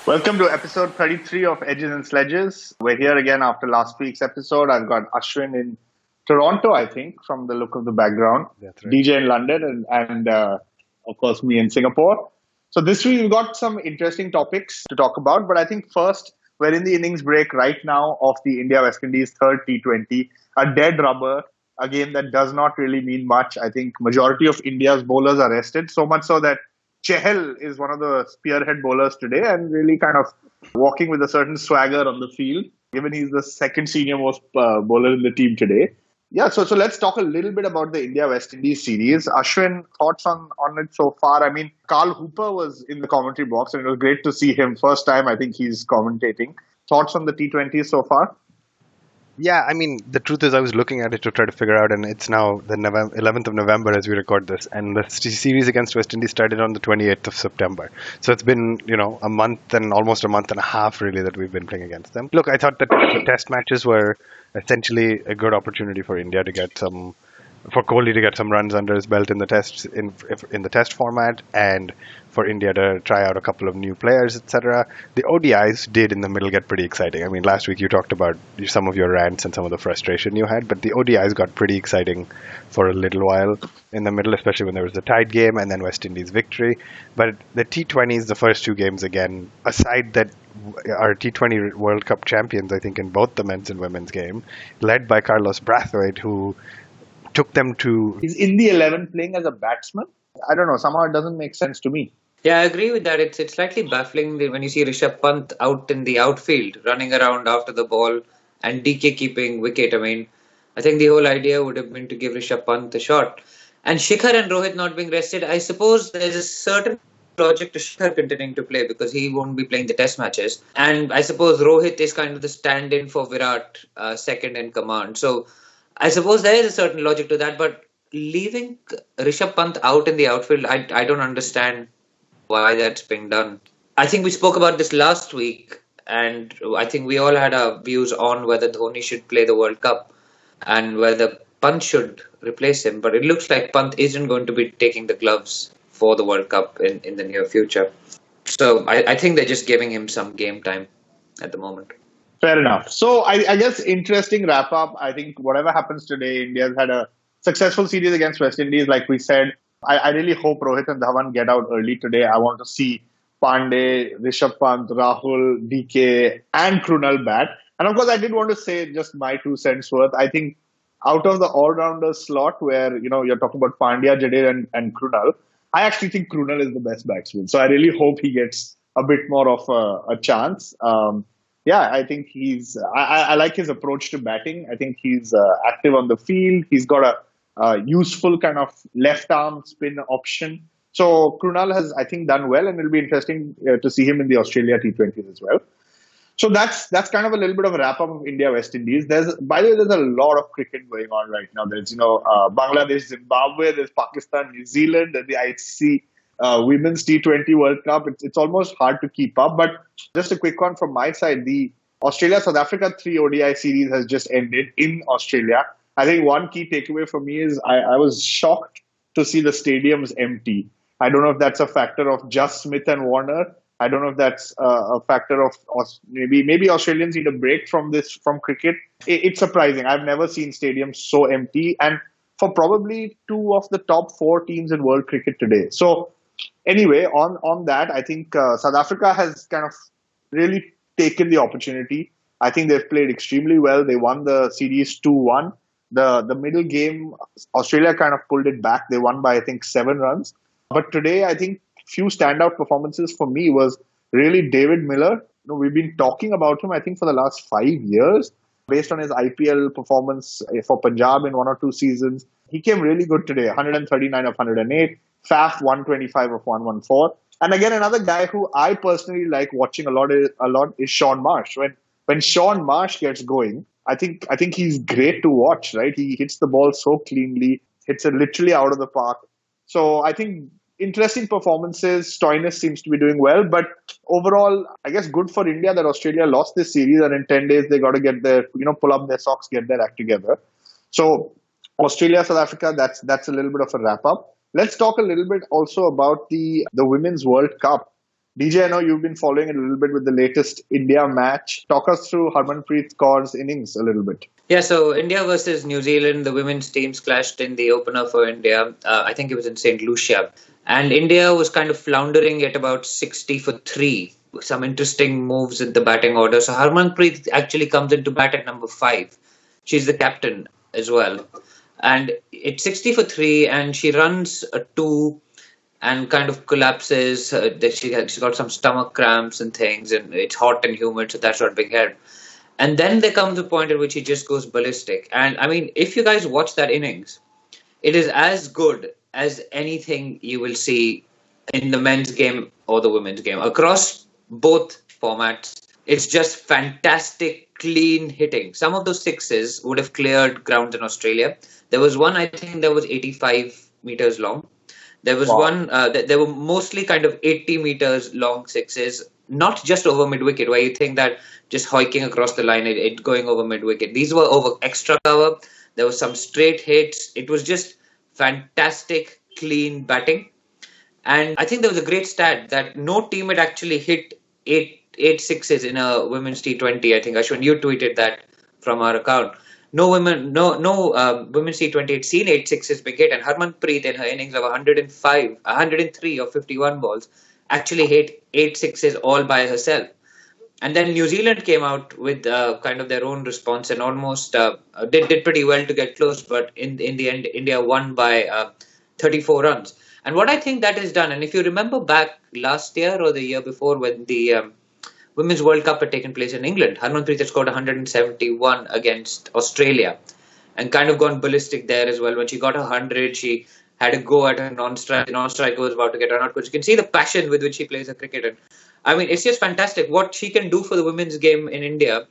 Welcome to episode 33 of Edges and Sledges. We're here again after last week's episode. I've got Ashwin in Toronto, I think, from the look of the background. That's right. DJ in London, and of course, me in Singapore. So this week we've got some interesting topics to talk about. But I think first, we're in the innings break right now of the India-West Indies third T20. A dead rubber, a game that does not really mean much. I think majority of India's bowlers are rested, so much so that Chahal is one of the spearhead bowlers today and really kind of walking with a certain swagger on the field, given he's the second senior most bowler in the team today. Yeah, so let's talk a little bit about the India-West Indies series. Ashwin, thoughts on it so far? I mean, Carl Hooper was in the commentary box and it was great to see him. First time I think he's commentating. Thoughts on the T20 so far? Yeah, I mean, the truth is I was looking at it to try to figure out, and it's now the 11th of November as we record this, and the series against West Indies started on the 28th of September. So it's been, almost a month and a half, really, that we've been playing against them. Look, I thought that the test matches were essentially a good opportunity for India to get for Kohli to get some runs under his belt in the test format, and for India to try out a couple of new players, etc. The ODIs did in the middle get pretty exciting. I mean, last week you talked about some of your rants and some of the frustration you had, but the ODIs got pretty exciting for a little while in the middle, especially when there was the tied game and then West Indies victory. But the T20s, the first two games again, aside that our T20 World Cup champions, I think, in both the men's and women's game, led by Carlos Brathwaite, who took them to... He's in the 11 playing as a batsman? I don't know. Somehow it doesn't make sense to me. Yeah, I agree with that. It's slightly baffling when you see Rishabh Pant out in the outfield, running around after the ball, and DK keeping wicket. I mean, I think the whole idea would have been to give Rishabh Pant a shot. And Shikhar and Rohit not being rested, I suppose there's a certain logic to Shikhar continuing to play because he won't be playing the test matches. And I suppose Rohit is kind of the stand-in for Virat, second in command. So I suppose there is a certain logic to that, but leaving Rishabh Pant out in the outfield, I don't understand why that's being done. I think we spoke about this last week, and I think we all had our views on whether Dhoni should play the World Cup and whether Pant should replace him. But it looks like Pant isn't going to be taking the gloves for the World Cup in the near future. So I think they're just giving him some game time at the moment. Fair enough. So I guess interesting wrap up. I think whatever happens today, India's had a successful series against West Indies. Like we said, I really hope Rohit and Dhawan get out early today. I want to see Pandey, Rishabh Pant, Rahul, DK and Krunal bat. And of course, I did want to say just my 2 cents worth. I think out of the all-rounder slot where, you're talking about Pandya, Jadeja and Krunal, I actually think Krunal is the best batsman. So I really hope he gets a bit more of a chance. Yeah, I think I like his approach to batting. I think he's active on the field. He's got a useful kind of left arm spin option. So Krunal has, I think, done well, and it'll be interesting to see him in the Australia T20s as well. So that's kind of a little bit of a wrap up of India West Indies. By the way, there's a lot of cricket going on right now. There's Bangladesh, Zimbabwe, there's Pakistan, New Zealand, and the ICC Women's T20 World Cup. It's almost hard to keep up. But just a quick one from my side: the Australia-South Africa 3 ODI series has just ended in Australia. I think one key takeaway for me is I was shocked to see the stadiums empty. I don't know if that's a factor of just Smith and Warner. I don't know if that's a factor of maybe Australians need a break from cricket. It's surprising. I've never seen stadiums so empty, and for probably 2 of the top 4 teams in world cricket today. So anyway, on that, I think South Africa has kind of really taken the opportunity. I think they've played extremely well. They won the series 2-1. The middle game, Australia kind of pulled it back. They won by, I think, 7 runs. But today, I think few standout performances for me was really David Miller. We've been talking about him, I think, for the last 5 years based on his IPL performance for Punjab in 1 or 2 seasons. He came really good today, 139 of 108, Faf 125 of 114. And again, another guy who I personally like watching a lot is Sean Marsh. When Sean Marsh gets going, I think he's great to watch, right? He hits the ball so cleanly, hits it literally out of the park. So I think interesting performances. Stoinis seems to be doing well, but overall, I guess good for India that Australia lost this series, and in 10 days they got to get pull up their socks, get their act together. So Australia, South Africa, that's a little bit of a wrap up. Let's talk a little bit also about the Women's World Cup. DJ, I know you've been following it a little bit with the latest India match. Talk us through Harmanpreet Kaur's innings a little bit. Yeah, so India versus New Zealand, the women's teams clashed in the opener for India. I think it was in St. Lucia. And India was kind of floundering at about 60 for 3. Some interesting moves in the batting order. So Harmanpreet actually comes into bat at number 5. She's the captain as well. And it's 60 for 3, and she runs a 2 and kind of collapses. She's got some stomach cramps and things, and it's hot and humid, so that's not being helped. And then there comes a point at which he just goes ballistic. And I mean, if you guys watch that innings, it is as good as anything you will see in the men's game or the women's game. Across both formats, it's just fantastic, clean hitting. Some of those sixes would have cleared ground in Australia. There was one, I think, that was 85 meters long. There was one, there were mostly kind of 80 meters long sixes, not just over mid-wicket, where you think that just hoiking across the line, it going over mid-wicket. These were over extra cover. There was some straight hits. It was just fantastic, clean batting. And I think there was a great stat that no team had actually hit eight sixes in a women's T20. I think, Ashwin, you tweeted that from our account. No women's T20 had seen 8 sixes being hit, and Harmanpreet in her innings of 103 or 51 balls actually hit 8 sixes all by herself. And then New Zealand came out with kind of their own response and almost did pretty well to get close, but in the end, India won by 34 runs. And what I think that has done, and if you remember back last year or the year before when the Women's World Cup had taken place in England, Harmanpreet had scored 171 against Australia and kind of gone ballistic there as well. When she got 100, she had a go at her non-strike. The non-striker was about to get run out, because you can see the passion with which she plays her cricket. And I mean, it's just fantastic what she can do for the women's game in India.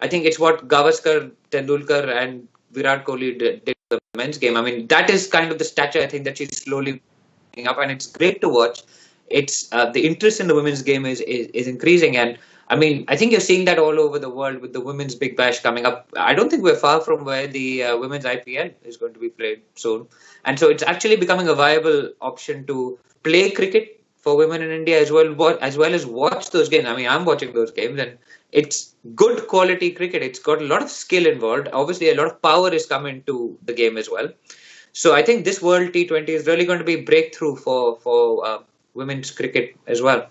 I think it's what Gavaskar, Tendulkar and Virat Kohli did for the men's game. I mean, that is kind of the stature I think that she's slowly picking up, and it's great to watch. It's the interest in the women's game is increasing, and I mean, I think you're seeing that all over the world with the women's Big Bash coming up. I don't think we're far from where the women's IPL is going to be played soon. And so it's actually becoming a viable option to play cricket for women in India as well as watch those games. I mean, I'm watching those games, and it's good quality cricket. It's got a lot of skill involved. Obviously, a lot of power is coming to the game as well. So I think this World T20 is really going to be a breakthrough for women's cricket as well.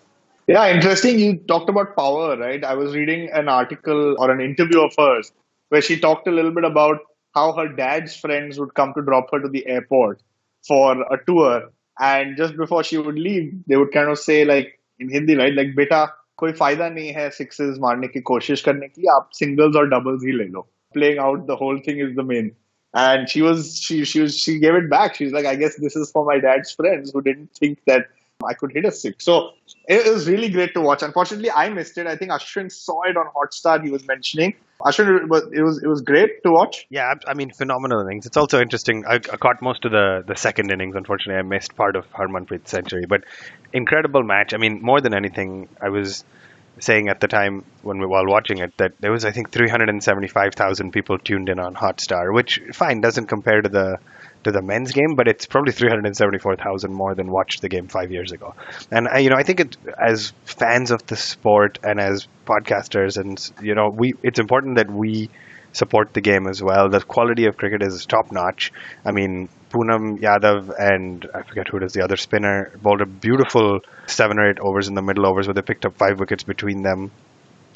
Yeah, interesting. You talked about power, right? I was reading an article or an interview of hers where she talked a little bit about how her dad's friends would come to drop her to the airport for a tour. And just before she would leave, they would kind of say, like, in Hindi, right? Like, beta, koi fayda nahi hai sixes marne ki koshish karne ki, aap singles or doubles hi le lo. Playing out the whole thing is the main. And she gave it back. She's like, I guess this is for my dad's friends who didn't think that I could hit a six. So it was really great to watch. Unfortunately, I missed it. I think Ashwin saw it on Hotstar. He was mentioning. Ashwin, it was great to watch. Yeah, I mean, phenomenal innings. It's also interesting. I caught most of the second innings. Unfortunately, I missed part of Harmanpreet's century. But incredible match. I mean, more than anything, I was saying at the time while watching it that there was, I think, 375,000 people tuned in on Hotstar, which, fine, doesn't compare to the men's game, but it's probably 374,000 more than watched the game 5 years ago. And I think as fans of the sport and as podcasters, and it's important that we support the game as well. The quality of cricket is top notch. I mean, Poonam Yadav and I forget who it is, the other spinner, bowled a beautiful 7 or 8 overs in the middle overs where they picked up 5 wickets between them.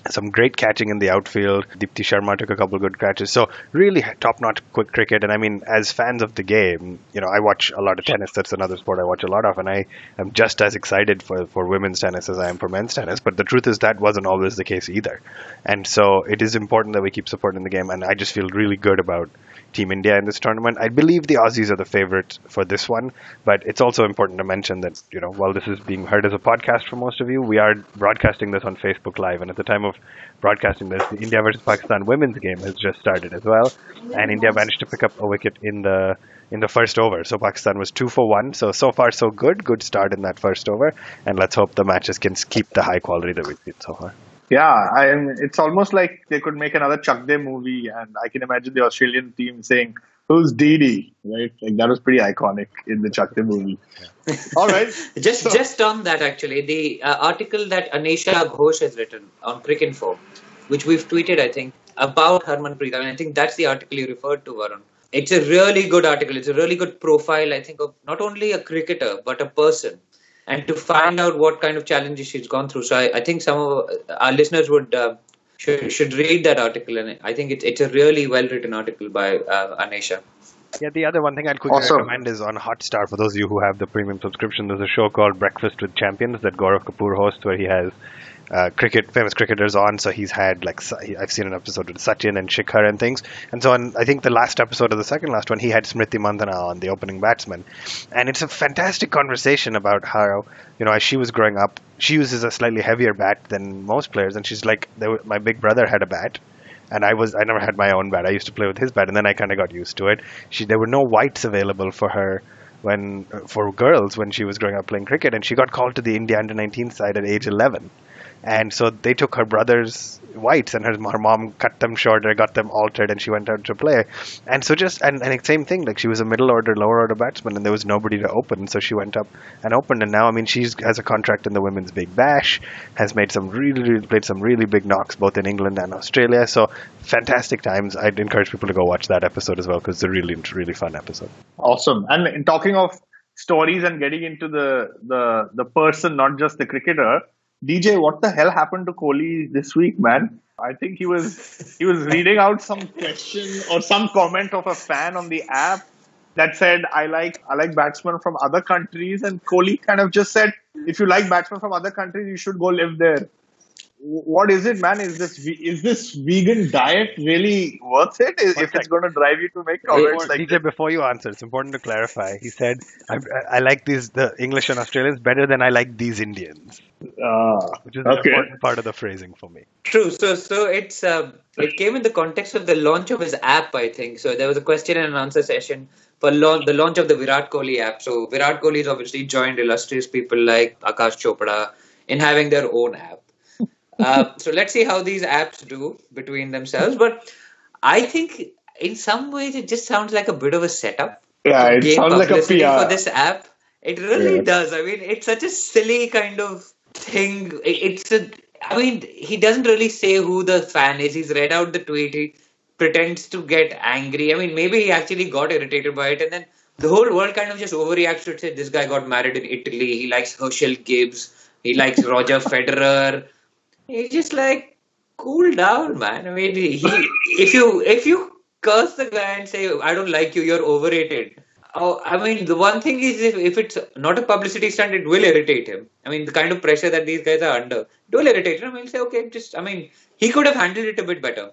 Some great catching in the outfield. Deepti Sharma took a couple of good catches. So really top-notch quick cricket. And I mean, as fans of the game, I watch a lot of tennis. That's another sport I watch a lot of. And I am just as excited for women's tennis as I am for men's tennis. But the truth is that wasn't always the case either. And so it is important that we keep supporting the game. And I just feel really good about Team India in this tournament. I believe the Aussies are the favorites for this one, but it's also important to mention that, while this is being heard as a podcast for most of you, we are broadcasting this on Facebook Live, and at the time of broadcasting this, the India versus Pakistan women's game has just started as well, and India managed to pick up a wicket in the first over. So Pakistan was 2 for 1. So far so good start in that first over, and let's hope the matches can keep the high quality that we've seen so far. Yeah, it's almost like they could make another Chak De movie, and I can imagine the Australian team saying, Who's Dee? Right? Like that was pretty iconic in the Chakde movie. All right. Just on that, actually, the article that Anisha Ghosh has written on Cricinfo, which we've tweeted, I think, about Harmanpreet. I mean, I think that's the article you referred to, Varun. It's a really good article. It's a really good profile, I think, of not only a cricketer, but a person. And to find out what kind of challenges she's gone through. So I think some of our listeners should read that article. And I think it's a really well-written article by Anisha. Yeah, the other one thing I'd quickly recommend is on Hotstar. For those of you who have the premium subscription, there's a show called Breakfast with Champions that Gaurav Kapoor hosts, where he has famous cricketers on. So he's had I've seen an episode with Sachin and Shikhar and things. And so on, I think the last episode of the second last one, he had Smriti Mandhana on, the opening batsman, and it's a fantastic conversation about how as she was growing up, she uses a slightly heavier bat than most players, and she's like, my big brother had a bat. And I never had my own bat. I used to play with his bat, and then I kind of got used to it. There were no whites available for her for girls when she was growing up playing cricket, and she got called to the India under-19 side at age 11. And so they took her brother's whites, and her mom cut them shorter, got them altered, and she went out to play. And so and same thing, like she was a middle order, lower order batsman, and there was nobody to open, so she went up and opened. And now, I mean, she has a contract in the Women's Big Bash, has made played some really big knocks both in England and Australia. So fantastic times. I'd encourage people to go watch that episode as well, because it's a really, really fun episode. Awesome. And in talking of stories and getting into the person, not just the cricketer, DJ, what the hell happened to Kohli this week, man? I think he was reading out some question or some comment of a fan on the app that said, I like batsmen from other countries, and Kohli kind of just said, if you like batsmen from other countries, you should go live there. What is it, man? Is this vegan diet really worth it? If it's going to drive you to make comments like DJ, before you answer, it's important to clarify. He said, I like the English and Australians better than I like these Indians. Which is an important part of the phrasing for me. True. So it came in the context of the launch of his app, I think. So there was a question and answer session for the launch of the Virat Kohli app. So Virat Kohli has obviously joined illustrious people like Akash Chopra in having their own app. So let's see how these apps do between themselves. But I think in some ways it just sounds like a bit of a setup. Yeah, it sounds like a PR for this app. It really does. I mean, it's such a silly kind of thing. He doesn't really say who the fan is. He's read out the tweet. He pretends to get angry. I mean, maybe he actually got irritated by it, and then the whole world kind of just overreacts to it. Say, this guy got married in Italy. He likes Herschel Gibbs. He likes Roger Federer. He's just like, cool down, man. I mean, if you curse the guy and say, I don't like you, you're overrated. Oh, I mean, the one thing is, if it's not a publicity stunt, it will irritate him. I mean, the kind of pressure that these guys are under, it will irritate him. He'll say, okay, he could have handled it a bit better.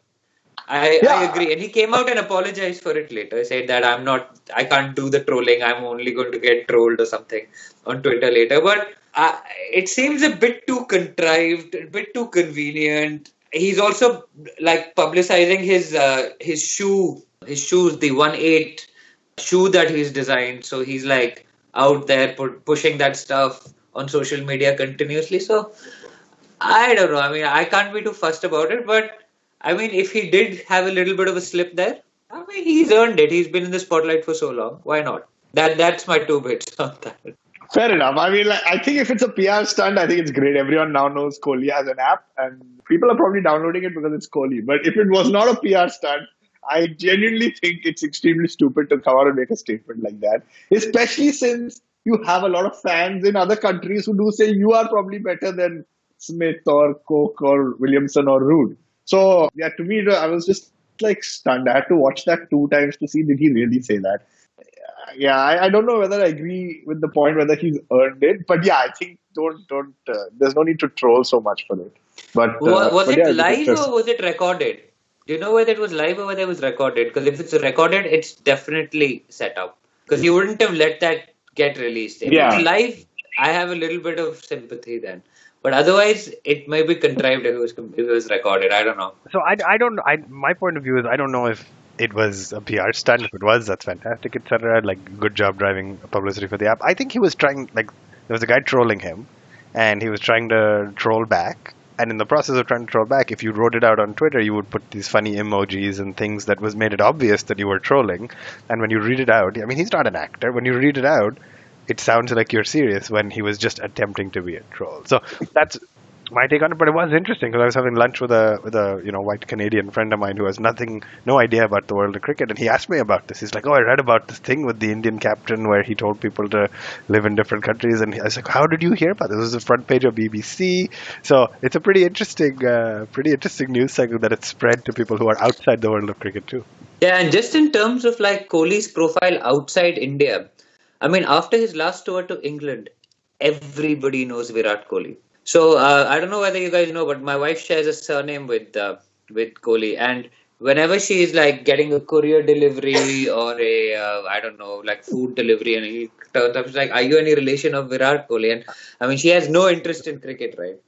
I agree. And he came out and apologized for it later. He said that I can't do the trolling. I'm only going to get trolled or something on Twitter later. But it seems a bit too contrived, a bit too convenient. He's also like publicizing his shoes, the 1/8 shoe that he's designed. So he's like out there pushing that stuff on social media continuously. So I don't know. I mean, I can't be too fussed about it, but I mean, if he did have a little bit of a slip there, I mean, he's earned it. He's been in the spotlight for so long. Why not? That's my 2 bits on that. Fair enough. I mean, I think if it's a PR stunt, I think it's great. Everyone now knows Kohli has an app, and people are probably downloading it because it's Kohli. But if it was not a PR stunt, I genuinely think it's extremely stupid to come out and make a statement like that, especially since you have a lot of fans in other countries who do say you are probably better than Smith or Cook or Williamson or Root. So, yeah, to me, I was just like stunned. I had to watch that 2 times to see, did he really say that? Yeah, I don't know whether I agree with the point whether he's earned it. But yeah, I think there's no need to troll so much for it. But was it live or was it recorded? Do you know whether it was live or whether it was recorded? Because if it's recorded, it's definitely set up. Because he wouldn't have let that get released. If it's live, I have a little bit of sympathy then. But otherwise, it may be contrived if it was recorded. I don't know. So my point of view is I don't know if it was a PR stunt. If it was, that's fantastic, etc. Like, good job driving publicity for the app. I think he was trying, like, there was a guy trolling him, and he was trying to troll back. And in the process of trying to troll back, if you wrote it out on Twitter, you would put these funny emojis and things that was made it obvious that you were trolling. And when you read it out, I mean, he's not an actor. When you read it out, it sounds like you're serious when he was just attempting to be a troll. So that's my take on it. But it was interesting because I was having lunch with a white Canadian friend of mine who has no idea about the world of cricket, and he asked me about this. He's like, "Oh, I read about this thing with the Indian captain where he told people to live in different countries." And I was like, "How did you hear about this?" This was the front page of BBC. So it's a pretty interesting news cycle that it's spread to people who are outside the world of cricket too. Yeah, and just in terms of like Kohli's profile outside India, I mean, after his last tour to England, everybody knows Virat Kohli. So I don't know whether you guys know, but my wife shares a surname with Kohli, and whenever she is like getting a courier delivery or a I don't know, like food delivery, and he turns up, she's like, "Are you any relation of Virat Kohli?" And I mean, she has no interest in cricket, right?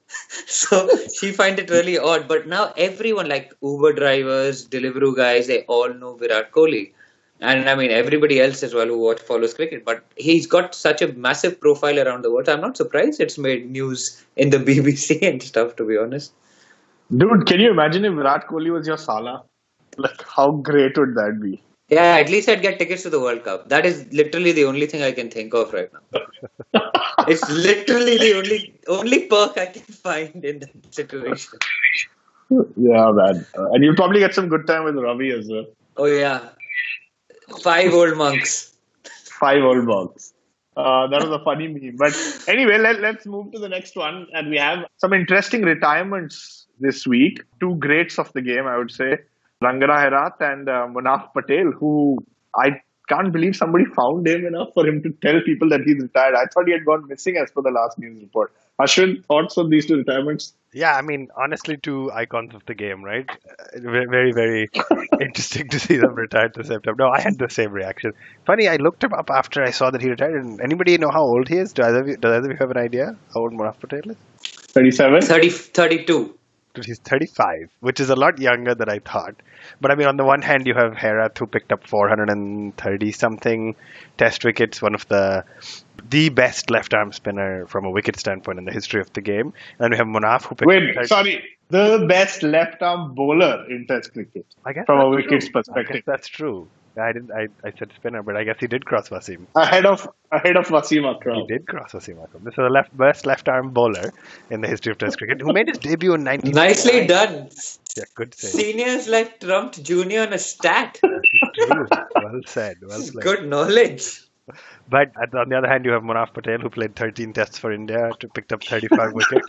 So she finds it really odd. But now everyone, like Uber drivers, Deliveroo guys, they all know Virat Kohli. And I mean, everybody else as well who follows cricket. But he's got such a massive profile around the world. So I'm not surprised it's made news in the BBC and stuff, to be honest. Dude, can you imagine if Virat Kohli was your Salah? Like, how great would that be? Yeah, at least I'd get tickets to the World Cup. That is literally the only thing I can think of right now. It's literally the only perk I can find in that situation. Yeah, man. And you'll probably get some good time with Ravi as well. Oh, yeah. 5 old monks. 5 old monks. That was a funny meme. But anyway, let's move to the next one. And we have some interesting retirements this week. 2 greats of the game, I would say. Rangana Herath and Munaf Patel, who I can't believe somebody found him enough for him to tell people that he's retired. I thought he had gone missing as per the last news report. Ashwin, thoughts on these 2 retirements? Yeah, I mean, honestly, 2 icons of the game, right? Very, very interesting to see them retired at the same time. No, I had the same reaction. Funny, I looked him up after I saw that he retired. And anybody know how old he is? Does either of you have an idea how old Munaf Patel is? 37? 32. He's 35, which is a lot younger than I thought. But I mean, on the one hand, you have Herath, who picked up 430 something test wickets, one of the best left arm spinner from a wicket standpoint in the history of the game. And we have Munaf, who picked up the best left arm bowler in test cricket. I guess from a wicket's perspective. I guess that's true. I said spinner, but I guess he did cross Wasim. Ahead of Wasim Akram. He did cross Wasim Akram. This is the best left-arm bowler in the history of Test cricket, who made his debut in 1999. Nicely done. Yeah, good save. Seniors like trumped junior on a stat. Well said. Well played. Good knowledge. But on the other hand, you have Munaf Patel, who played 13 tests for India, picked up 35 wickets.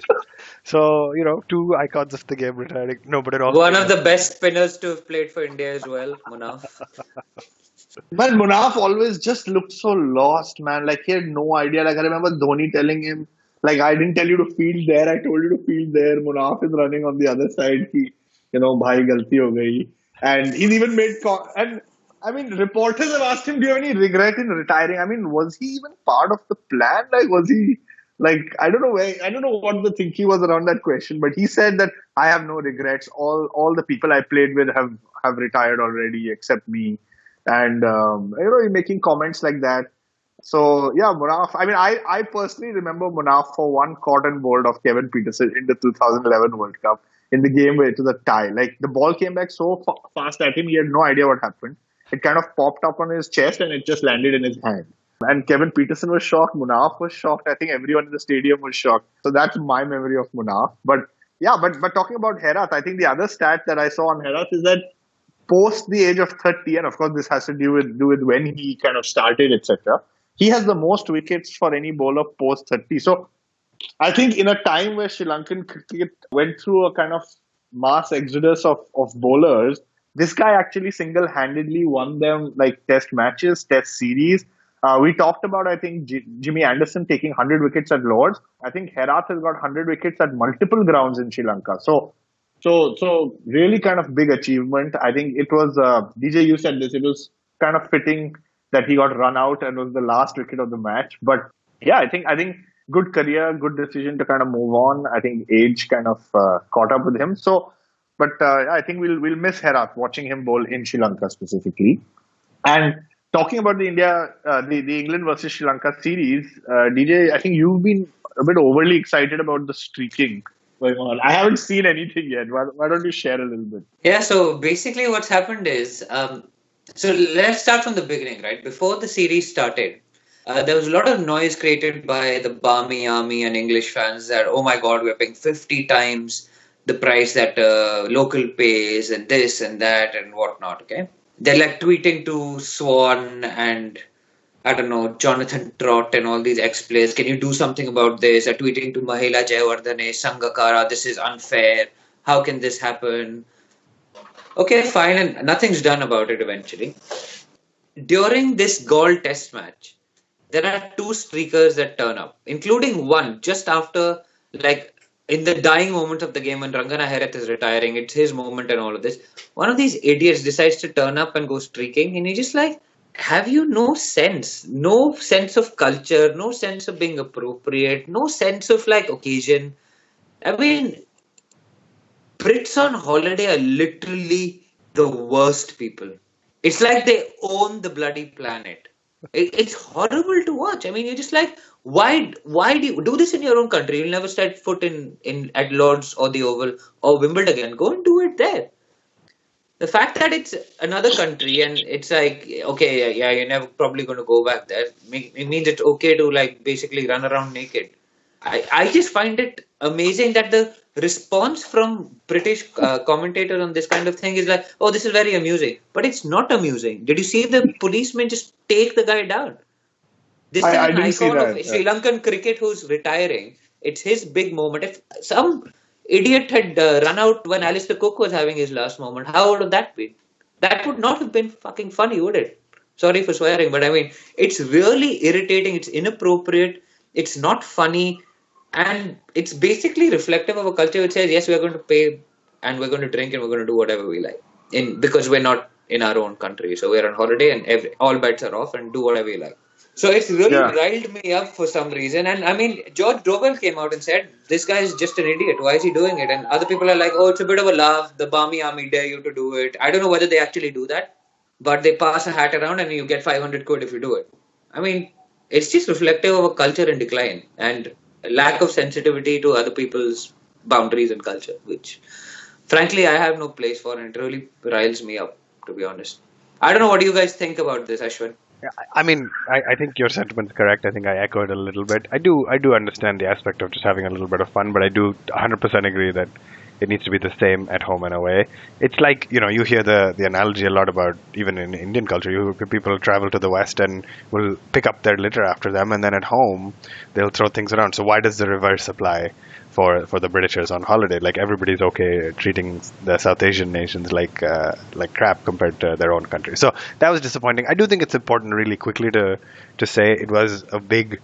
So, 2 icons of the game retiring. No, but it also one of the best spinners to have played for India as well, Munaf. But Munaf always just looked so lost, man. Like, he had no idea. Like, I remember Dhoni telling him, like, I didn't tell you to field there. I told you to field there. Munaf is running on the other side. Bhai galti ho gayi. And he's even made... And I mean, reporters have asked him, do you have any regret in retiring? I mean, was he even part of the plan? Like, was he... Like, I don't know what the thinking was around that question, but he said that I have no regrets. All the people I played with have retired already except me. And, making comments like that. So, yeah, Munaf. I mean, I personally remember Munaf for one cotton bowled of Kevin Peterson in the 2011 World Cup in the game where it was a tie. Like, the ball came back so fast at him, he had no idea what happened. It kind of popped up on his chest and it just landed in his hand. And Kevin Peterson was shocked. Munaf was shocked. I think everyone in the stadium was shocked. So that's my memory of Munaf. But talking about Herath, I think the other stat that I saw on Herath is that post the age of 30, and of course this has to do with when he kind of started, etc. He has the most wickets for any bowler post 30. So I think in a time where Sri Lankan cricket went through a kind of mass exodus of bowlers, this guy actually single-handedly won them like test matches, test series. We talked about, I think, Jimmy Anderson taking 100 wickets at Lords. I think Herath has got 100 wickets at multiple grounds in Sri Lanka. So really kind of big achievement. I think it was, DJ, you said this, it was kind of fitting that he got run out and was the last wicket of the match. But yeah, I think good career, good decision to kind of move on. I think age kind of caught up with him. So, but I think we'll miss Herath, watching him bowl in Sri Lanka specifically. And talking about the England versus Sri Lanka series, DJ, I think you've been a bit overly excited about the streaking going on? I haven't seen anything yet. Why don't you share a little bit? Yeah, so basically what's happened is, so let's start from the beginning, right? Before the series started, there was a lot of noise created by the Barmy Army and English fans that, oh my God, we're paying 50 times the price that local pays and this and that and whatnot, okay? They're like tweeting to Swan and I don't know, Jonathan Trott and all these ex-players, can you do something about this? Are tweeting to Mahela Jayawardene, Sangakkara, this is unfair. How can this happen? Okay, fine, and nothing's done about it eventually. During this Gaul test match, there are two streakers that turn up, including one just after, like, in the dying moment of the game when Rangana Herath is retiring, it's his moment and all of this. One of these idiots decides to turn up and go streaking, and you're just like, have you no sense of culture, no sense of being appropriate, no sense of like occasion? I mean, Brits on holiday are literally the worst people. It's like they own the bloody planet. It's horrible to watch. I mean, you're just like, why do you do this in your own country? You'll never set foot in at Lords or the Oval or Wimbledon again. Go and do it there. The fact that it's another country and it's like, okay, yeah, you're never probably going to go back there. It means it's okay to like basically run around naked. I just find it amazing that the response from British commentators on this kind of thing is like, oh, this is very amusing. But it's not amusing. Did you see the policeman just take the guy down? This is I an didn't see icon that. of Sri Lankan cricket who's retiring. It's his big moment. If some idiot had run out when Alistair Cook was having his last moment, how would that be? That would not have been fucking funny, would it? Sorry for swearing, but I mean, it's really irritating. It's inappropriate. It's not funny. And it's basically reflective of a culture which says, yes, we're going to pay and we're going to drink and we're going to do whatever we like. Because we're not in our own country. So we're on holiday and all bets are off and do whatever we like. So it's really riled me up for some reason. And I mean, George Dobell came out and said, this guy is just an idiot. Why is he doing it? And other people are like, oh, it's a bit of a laugh. The Barmy Army dare you to do it. I don't know whether they actually do that, but they pass a hat around and you get 500 quid if you do it. I mean, it's just reflective of a culture in decline and lack of sensitivity to other people's boundaries and culture, which frankly I have no place for, and it really riles me up, to be honest. I don't know, what do you guys think about this, Ashwin? Yeah, I mean, I think your sentiment's correct. I think I echo it a little bit. I do understand the aspect of just having a little bit of fun, but I do 100% agree that it needs to be the same at home and away. It's like, you hear the analogy a lot about, even in Indian culture, people travel to the West and will pick up their litter after them, and then at home they'll throw things around. So why does the reverse apply for the Britishers on holiday? Like, everybody's okay treating the South Asian nations like crap compared to their own country. So that was disappointing. I do think it's important really quickly to say it was a big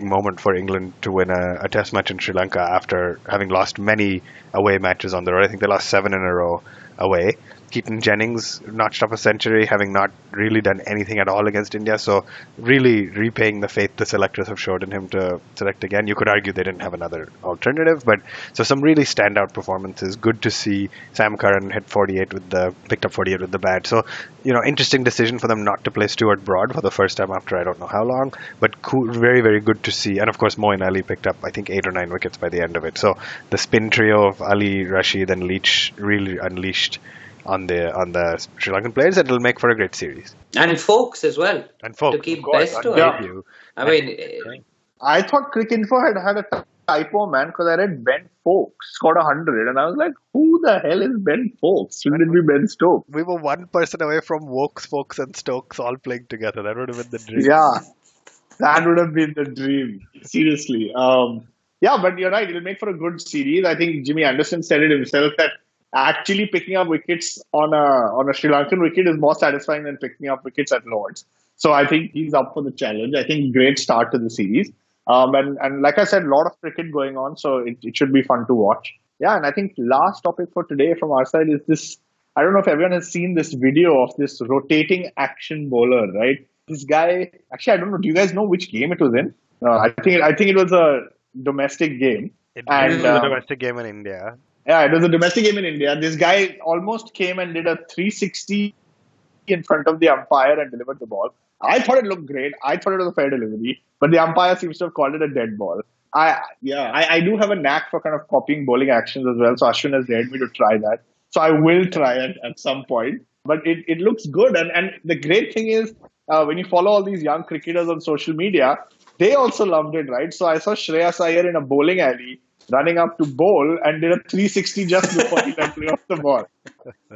moment for England to win a test match in Sri Lanka after having lost many away matches on the road. I think they lost 7 in a row away. Keaton Jennings notched up a century, having not really done anything at all against India. So really repaying the faith the selectors have showed in him to select again. You could argue they didn't have another alternative, but so some really standout performances. Good to see Sam Curran picked up 48 with the bat. So, interesting decision for them not to play Stuart Broad for the first time after I don't know how long, but cool, very, very good to see. And of course, Moeen Ali picked up, I think, 8 or 9 wickets by the end of it. So the spin trio of Ali, Rashid, and Leach really unleashed on the Sri Lankan players, and it'll make for a great series. And Folks as well. And Folks, to keep of course, best to it. I mean, I thought Cricinfo had a typo, man, because I read Ben Folks scored 100, and I was like, who the hell is Ben Folks? Shouldn't it be Ben Stokes? We were one person away from Wokes, Folks, and Stokes all playing together. That would have been the dream. Yeah, that would have been the dream. Seriously. Yeah, but you're right. It'll make for a good series. I think Jimmy Anderson said it himself that actually picking up wickets on a Sri Lankan wicket is more satisfying than picking up wickets at Lords. So I think he's up for the challenge. I think great start to the series. And like I said, a lot of cricket going on, so it should be fun to watch. Yeah, and I think last topic for today from our side is this. I don't know if everyone has seen this video of this rotating action bowler, right? This guy, actually, I don't know. Do you guys know which game it was in? I think it was a domestic game. It was a domestic game in India. Yeah, it was a domestic game in India. This guy almost came and did a 360 in front of the umpire and delivered the ball. I thought it looked great. I thought it was a fair delivery, but the umpire seems to have called it a dead ball. I do have a knack for kind of copying bowling actions as well. So Ashwin has dared me to try that. So I will try it at some point. But it looks good. And the great thing is, when you follow all these young cricketers on social media, they also loved it, right? So I saw Shreyas Iyer in a bowling alley running up to bowl and did a 360 just before he let play off the ball.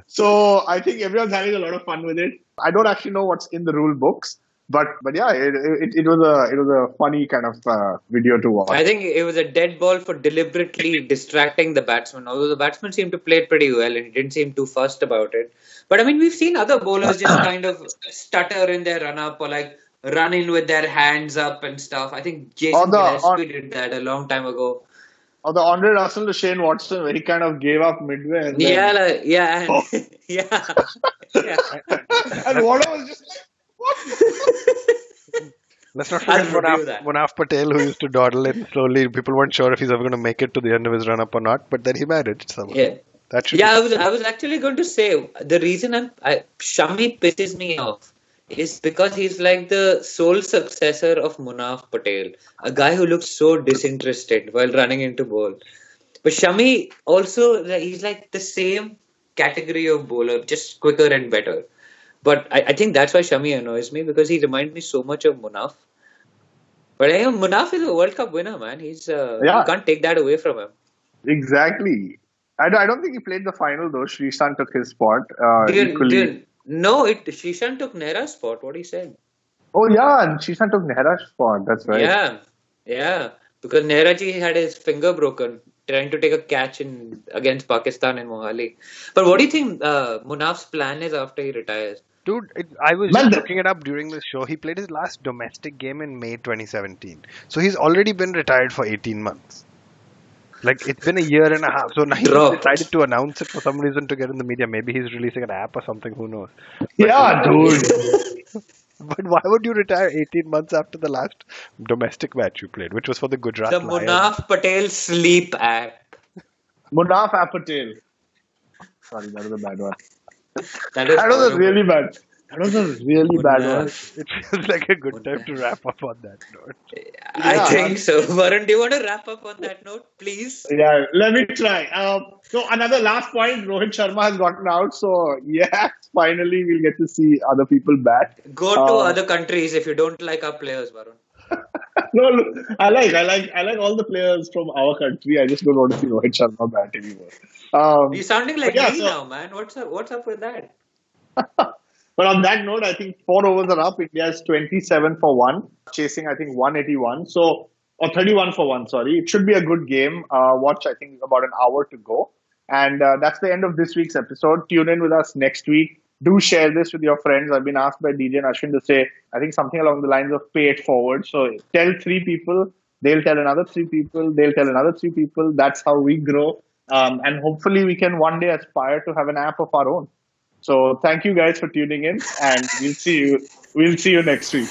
So I think everyone's having a lot of fun with it. I don't actually know what's in the rule books, but yeah, it was a funny kind of video to watch. I think it was a dead ball for deliberately distracting the batsman. Although the batsman seemed to play it pretty well and he didn't seem too fussed about it. But I mean, we've seen other bowlers just kind of stutter in their run up or like run in with their hands up and stuff. I think Jason Gillespie did that a long time ago. Or the Andre Russell to Shane Watson, where he kind of gave up midway. And yeah. And Warner was just like, what? Let's not forget Munaf Patel, who used to dawdle in slowly. People weren't sure if he's ever going to make it to the end of his run-up or not, but then he managed somehow. Yeah, I was actually going to say, the reason Shami pisses me off is because he's like the sole successor of Munaf Patel, a guy who looks so disinterested while running into bowl. But Shami also, he's like the same category of bowler, just quicker and better. But I think that's why Shami annoys me, because he reminds me so much of Munaf. But Munaf is a World Cup winner, man. You can't take that away from him. Exactly. I don't think he played the final though. Srishant took his spot. No, Srishant took Nehra's spot, what he said. Oh yeah, and Srishant took Nehra's spot, that's right. Yeah. Because Nehra ji had his finger broken trying to take a catch against Pakistan in Mohali. But what do you think Munaf's plan is after he retires? Dude, I was just looking it up during this show. He played his last domestic game in May 2017. So he's already been retired for 18 months. Like, it's been a year and a half. So now he decided to announce it for some reason to get in the media. Maybe he's releasing an app or something. Who knows? Yeah, dude. But why would you retire 18 months after the last domestic match you played, which was for the Gujarat Lions? The Munaf Patel sleep app. Munaf Patel. Sorry, that was a bad one. That was really bad. That was a really bad one. It feels like a good time to wrap up on that note. I think so. Varun, do you want to wrap up on that note, please? Yeah, let me try. So another last point, Rohit Sharma has gotten out. So yes, finally we'll get to see other people bat. Go to other countries if you don't like our players, Varun. No, look, I like all the players from our country. I just don't want to see Rohit Sharma bat anymore. You're sounding like me now, man. What's up with that? But on that note, I think 4 overs are up. India is 27 for 1, chasing, I think, 181. So, or 31 for 1, sorry. It should be a good game. Watch, I think, about an hour to go. And that's the end of this week's episode. Tune in with us next week. Do share this with your friends. I've been asked by DJ and Ashwin to say, I think, something along the lines of pay it forward. So, tell 3 people. They'll tell another 3 people. They'll tell another 3 people. That's how we grow. And hopefully, we can one day aspire to have an app of our own. So thank you guys for tuning in, and we'll see you next week.